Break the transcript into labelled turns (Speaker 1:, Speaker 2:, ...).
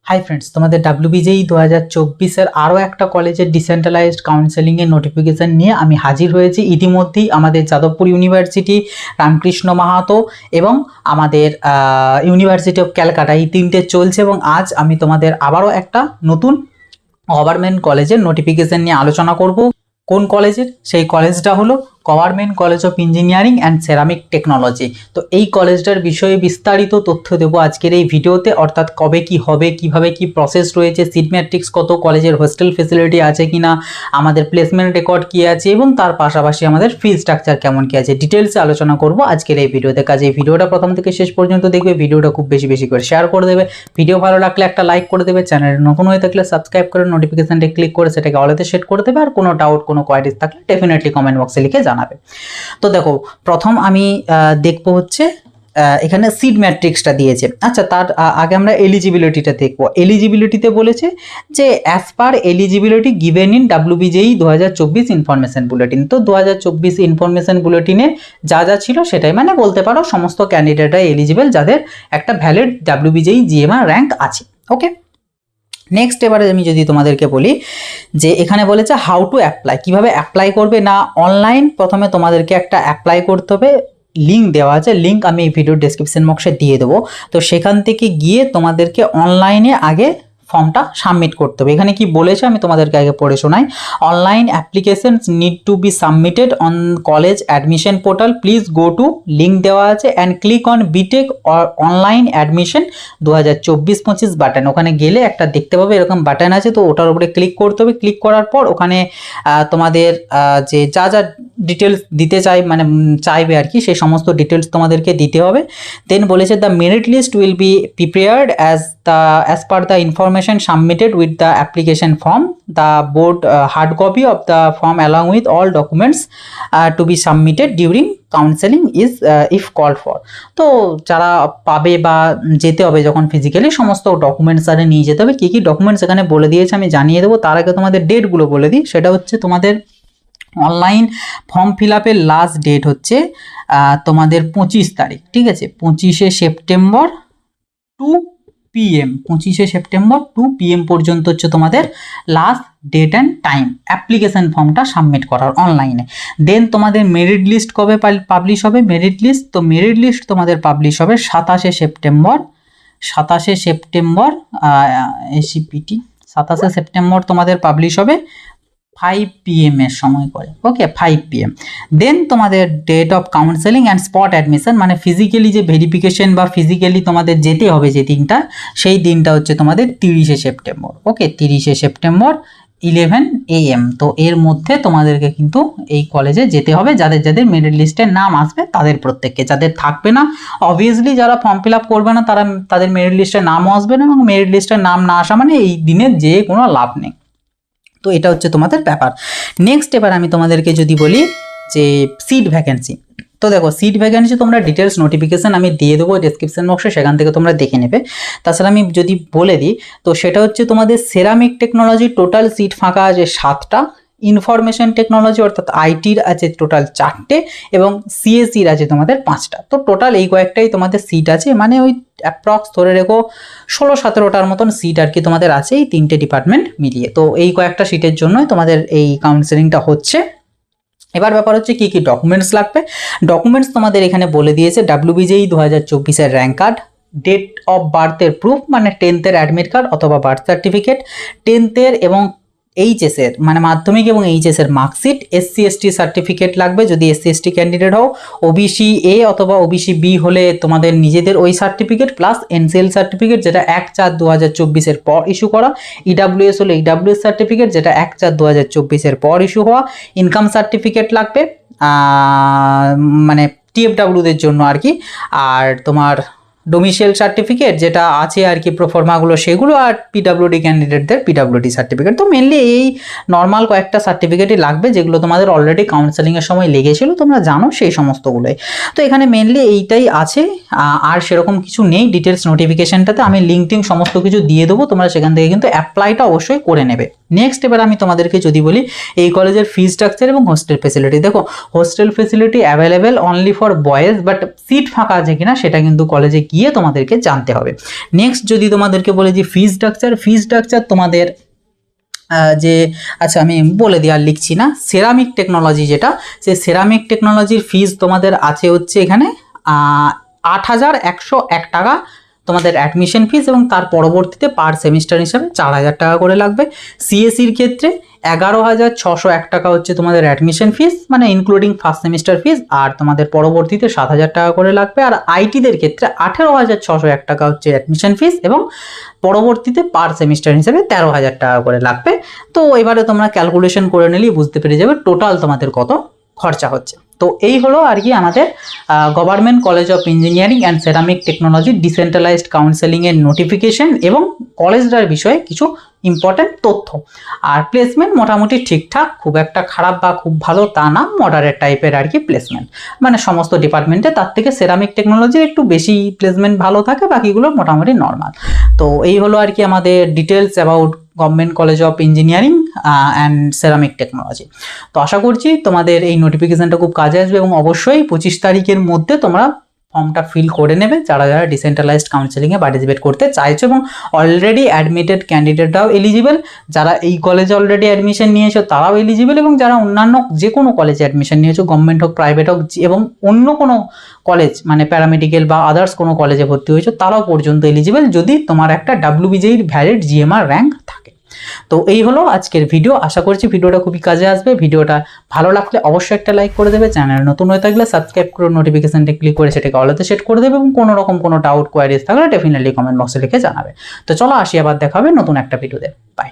Speaker 1: Hi friends, তোমাদের WBJEE 2024-এর আরও একটা কলেজের ডিসেন্ট্রালাইজড কাউন্সেলিংয়ের নোটিফিকেশান নিয়ে আমি হাজির হয়েছি। ইতিমধ্যেই আমাদের যাদবপুর ইউনিভার্সিটি, রামকৃষ্ণ মাহাতো এবং আমাদের ইউনিভার্সিটি অফ ক্যালকাটা, এই তিনটে চলছে এবং আজ আমি তোমাদের আবারও একটা নতুন গভর্নমেন্ট কলেজের নোটিফিকেশান নিয়ে আলোচনা করব। কোন কলেজের? সেই কলেজটা হলো government college of engineering and ceramic technology. তো এই কলেজটার বিষয়ে বিস্তারিত তথ্য দেবো আজকের এই ভিডিওতে, অর্থাৎ কবে কি হবে, কিভাবে কি প্রসেস রয়েছে, সিট ম্যাট্রিক্স কত, কলেজের হোস্টেল ফেসিলিটি আছে কিনা, আমাদের প্লেসমেন্ট রেকর্ড কি আছে এবং তার পাশাপাশি আমাদের ফি স্ট্রাকচার কেমন কি আছে, ডিটেলসে আলোচনা করব আজকের এই ভিডিওতে। কাজে এই ভিডিওটা প্রথম থেকে শেষ পর্যন্ত দেখবে, ভিডিওটা খুব বেশি বেশি করে শেয়ার করে দেবে, ভিডিও ভালো লাগলে একটা লাইক করে দেবে, চ্যানেলে নতুন হয়ে থাকলে সাবস্ক্রাইব করে নোটিফিকেশনটা ক্লিক করে সেটাকে অলেতে সেট করে দেবে। আর কোনো ডাউট, কোনো কোয়ারিজ থাকলে ডেফিনেটলি কমেন্ট বক্সে লিখে জানাবে। তো দেখো, প্রথম আমি দেখবো হচ্ছে এখানে সিট ম্যাট্রিক্সটা দিয়েছে। আচ্ছা, তার আগে আমরা এলিজিবিলিটিটা দেখবো। এলিজিবিলিটিতে বলেছে যে as per eligibility given in WBJEE 2024 information bulletin. তো 2024 ইনফরমেশন বুলেটিনে যা যা ছিল সেটাই, মানে বলতে পারো সমস্ত ক্যান্ডিডেটরা এলিজিবল যাদের একটা ভ্যালিড WBJEE GMR র্যাঙ্ক আছে। ওকে, নেক্সট এবারে আমি যদি তোমাদেরকে বলি যে এখানে বলেছে হাউ টু অ্যাপ্লাই, কীভাবে অ্যাপ্লাই করবে না অনলাইন। প্রথমে তোমাদেরকে একটা অ্যাপ্লাই করতে হবে, লিঙ্ক দেওয়া আছে, লিঙ্ক আমি এই ভিডিও ডেসক্রিপশন বক্সে দিয়ে দেবো। তো সেখান থেকে গিয়ে তোমাদেরকে অনলাইনে আগে ফর্মটা সাবমিট করতে হবে। এখানে কি বলেছে আমি তোমাদেরকে আগে পড়ে শোনাই। Online applications need to be submitted on college admission portal, please go to, link দেওয়া আছে, and click on BTech or online admission 2024-25 button. ওখানে গেলে একটা দেখতে পাবে এরকম বাটন আছে, তো ওটার উপরে ক্লিক করতে হবে। ক্লিক করার পর ওখানে তোমাদের যে যা যা ডিটেলস দিতে মানে চাইবে আর কি, সেই সমস্ত ডিটেলস তোমাদেরকে দিতে হবে। দেন বলেছে the merit list will be prepared as per the information submitted with the application form, the board hard copy of the form along with all documents to be submitted during counselling is if called for. তো যারা পাবে বা যেতে হবে যখন physically, সমস্ত documents আরে নিয়ে যেতে হবে। কী কী ডকুমেন্টস এখানে বলে দিয়েছে আমি জানিয়ে দেবো। তার আগে তোমাদের ডেটগুলো বলে দিই। সেটা হচ্ছে তোমাদের অনলাইন ফর্ম ফিল আপের লাস্ট ডেট হচ্ছে তোমাদের 25 তারিখ, ঠিক আছে, 25শে সেপ্টেম্বর 2 PM, 25শে সেপ্টেম্বর 2 PM পর্যন্ত হচ্ছে তোমাদের last date and time application ফর্মটা সাবমিট করার অনলাইনে। দেন তোমাদের মেরিট লিস্ট কবে পাবলিশ হবে? মেরিট লিস্ট তোমাদের পাবলিশ হবে 27শে সেপ্টেম্বর। 27শে সেপ্টেম্বর ACPT 27শে সেপ্টেম্বর তোমাদের পাবলিশ হবে 5 PM এর সময় করে। ওকে, 5 PM। দেন তোমাদের date of counselling and spot admission, মানে ফিজিক্যালি যে ভেরিফিকেশন বা ফিজিক্যালি তোমাদের যেতে হবে যে দিনটা, সেই দিনটা হচ্ছে তোমাদের 30শে সেপ্টেম্বর। ওকে, 30শে সেপ্টেম্বর 11 AM। তো এর মধ্যে তোমাদেরকে কিন্তু এই কলেজে যেতে হবে। যাদের যাদের মেরিট লিস্টের নাম আসবে তাদের প্রত্যেককে, যাদের থাকবে না অবভিয়াসলি যারা ফর্ম ফিল আপ করবে না তাদের মেরিট লিস্টের নামও আসবে না, এবং মেরিট লিস্টের নাম না আসা মানে এই দিনে যে কোনো লাভ নেই। তো এটা হচ্ছে তোমাদের ব্যাপার। নেক্সট এবার আমি তোমাদেরকে যদি বলি যে সিট ভ্যাকেন্সি, তো দেখো সিট ভ্যাকেন্সি তোমরা ডিটেলস নোটিফিকেশান আমি দিয়ে দেবো ডেসক্রিপশন বক্সে, সেখান থেকে তোমরা দেখে নেবে। তাছাড়া আমি যদি বলে দিই, তো সেটা হচ্ছে তোমাদের সেরামিক টেকনোলজি টোটাল সিট ফাঁকা আছে 7টা, ইনফরমেশন টেকনোলজি অর্থাৎ আইটির আছে টোটাল 4টে, এবং সিএসির আছে তোমাদের 5টা। তো টোটাল এই কয়েকটাই তোমাদের সিট আছে, মানে ওই অ্যাপ্রক্স ধরে রেখো 16-17টার মতন সিট আর কি তোমাদের আছে এই 3টে ডিপার্টমেন্ট মিলিয়ে। তো এই কয়েকটা সিটের জন্যই তোমাদের এই কাউন্সেলিংটা হচ্ছে। এবার ব্যাপার হচ্ছে কী কী ডকুমেন্টস লাগবে। ডকুমেন্টস তোমাদের এখানে বলে দিয়েছে WBJEE 2024-এর র্যাঙ্ক কার্ড, ডেট অফ বার্থের প্রুফ মানে 10th-এর অ্যাডমিট কার্ড অথবা বার্থ সার্টিফিকেট, 10th-এর এবং এইচএসের মানে মাধ্যমিক এবং এইচএসের মার্কশিট, SC/ST সার্টিফিকেট লাগবে যদি SC/ST ক্যান্ডিডেট হও, OBC A অথবা OBC B হলে তোমাদের নিজেদের ওই সার্টিফিকেট প্লাস NCL সার্টিফিকেট যেটা 1/4/2024-এর পর ইস্যু করা, EWS হলে EWS সার্টিফিকেট যেটা 1/4/2024-এর পর ইস্যু হওয়া, ইনকাম সার্টিফিকেট লাগবে মানে TFW-দের জন্য আর কি, আর তোমার ডোমিসাইল সার্টিফিকেট যেটা আছে আর কি প্রোফর্মাগুলো সেগুলো, আর PWD ক্যান্ডিডেটদের PWD সার্টিফিকেট। তো মেনলি এই নর্মাল কয়েকটা সার্টিফিকেটই লাগবে যেগুলো তোমাদের অলরেডি কাউন্সেলিংয়ের সময় লেগেছিল, তোমরা জানো সেই সমস্তগুলোই। তো এখানে মেনলি এইটাই আছে, আর সেরকম কিছু নেই। ডিটেলস নোটিফিকেশনটাতে আমি লিঙ্ক সমস্ত কিছু দিয়ে দেবো, তোমরা সেখান থেকে কিন্তু অ্যাপ্লাইটা অবশ্যই করে নেবে। নেক্সট এবার আমি তোমাদেরকে যদি বলি এই কলেজের ফি স্ট্রাকচার এবং হোস্টেল ফেসিলিটি। দেখো, hostel facility available only for boys, but seat ফাঁকা আছে কিনা সেটা কিন্তু কলেজে গিয়ে তোমাদেরকে জানতে হবে। নেক্সট যদি তোমাদেরকে বলে যে ফি স্ট্রাকচার তোমাদের যে আচ্ছা আমি বলে দিই আর লিখছি না, সেরামিক টেকনোলজি যেটা, সেই সেরামিক টেকনোলজির ফিজ তোমাদের আছে হচ্ছে এখানে 8,101 টাকা তোমাদের অ্যাডমিশন ফিস, এবং তার পরবর্তীতে পার সেমিস্টার হিসাবে 4,000 টাকা করে লাগবে। সিএসসির ক্ষেত্রে 11,601 টাকা হচ্ছে তোমাদের অ্যাডমিশন ফিস, মানে ইনক্লুডিং ফার্স্ট সেমিস্টার ফিস, আর তোমাদের পরবর্তীতে 7,000 টাকা করে লাগবে। আর আইটিদের ক্ষেত্রে 18,601 টাকা হচ্ছে অ্যাডমিশন ফিস, এবং পরবর্তীতে পার সেমিস্টার হিসেবে 13,000 টাকা করে লাগবে। তো এবারে তোমরা ক্যালকুলেশন করে নিলেই বুঝতে পেরে যাবে টোটাল তোমাদের কত খরচা হচ্ছে। তো এই হলো আর কি আমাদের government college of engineering and ceramic technology decentralised কাউন্সেলিংয়ের নোটিফিকেশন এবং কলেজটার বিষয়ে কিছু ইম্পর্টেন্ট তথ্য। আর প্লেসমেন্ট মোটামুটি ঠিকঠাক, খুব একটা খারাপ বা খুব ভালো তা না, মডারেট টাইপের আর কি প্লেসমেন্ট, মানে সমস্ত ডিপার্টমেন্টে তার থেকে সেরামিক টেকনোলজির একটু বেশি প্লেসমেন্ট ভালো থাকে, বাকিগুলো মোটামুটি নর্মাল। তো এই হলো আর কি আমাদের details about government college of engineering and ceramic technology. তো আশা করছি তোমাদের এই নোটিফিকেশনটা খুব কাজে আসবে, এবং অবশ্যই 25 তারিখের মধ্যে তোমরা ফর্মটা ফিল করে নেবে যারা যারা ডিসেন্ট্রালাইজড কাউন্সেলিংয়ে পার্টিসিপেট করতে চাইছো, এবং অলরেডি অ্যাডমিটেড ক্যান্ডিডেটরাও এলিজিবল, যারা এই কলেজে অলরেডি অ্যাডমিশন নিয়েছো তারাও এলিজিবল, এবং যারা অন্যান্য যে কোনো কলেজে অ্যাডমিশন নিয়েছো, গভর্নমেন্ট হোক প্রাইভেট হোক, এবং অন্য কোনো কলেজ মানে প্যারামেডিক্যাল বা আদার্স কোনো কলেজে ভর্তি হয়েছো তারাও পর্যন্ত এলিজিবল, যদি তোমার একটা WBJEর ভ্যালিড GMR র্যাঙ্ক থাকে। তো এই হলো আজকের ভিডিও, আশা করছি ভিডিওটা খুবই কাজে আসবে। ভিডিওটা ভালো লাগলে অবশ্যই একটা লাইক করে দেবে, চ্যানেল নতুন হয়ে থাকলে সাবস্ক্রাইব করে নোটিফিকেশনটা ক্লিক করে সেটাকে অলতে সেট করে দেবে, এবং কোনো রকম কোনো ডাউট কোয়ারিজ থাকলে ডেফিনেটলি কমেন্ট বক্সে লিখে জানাবে। তো চলো আসি, আবার দেখা হবে নতুন একটা ভিডিওতে। বাই।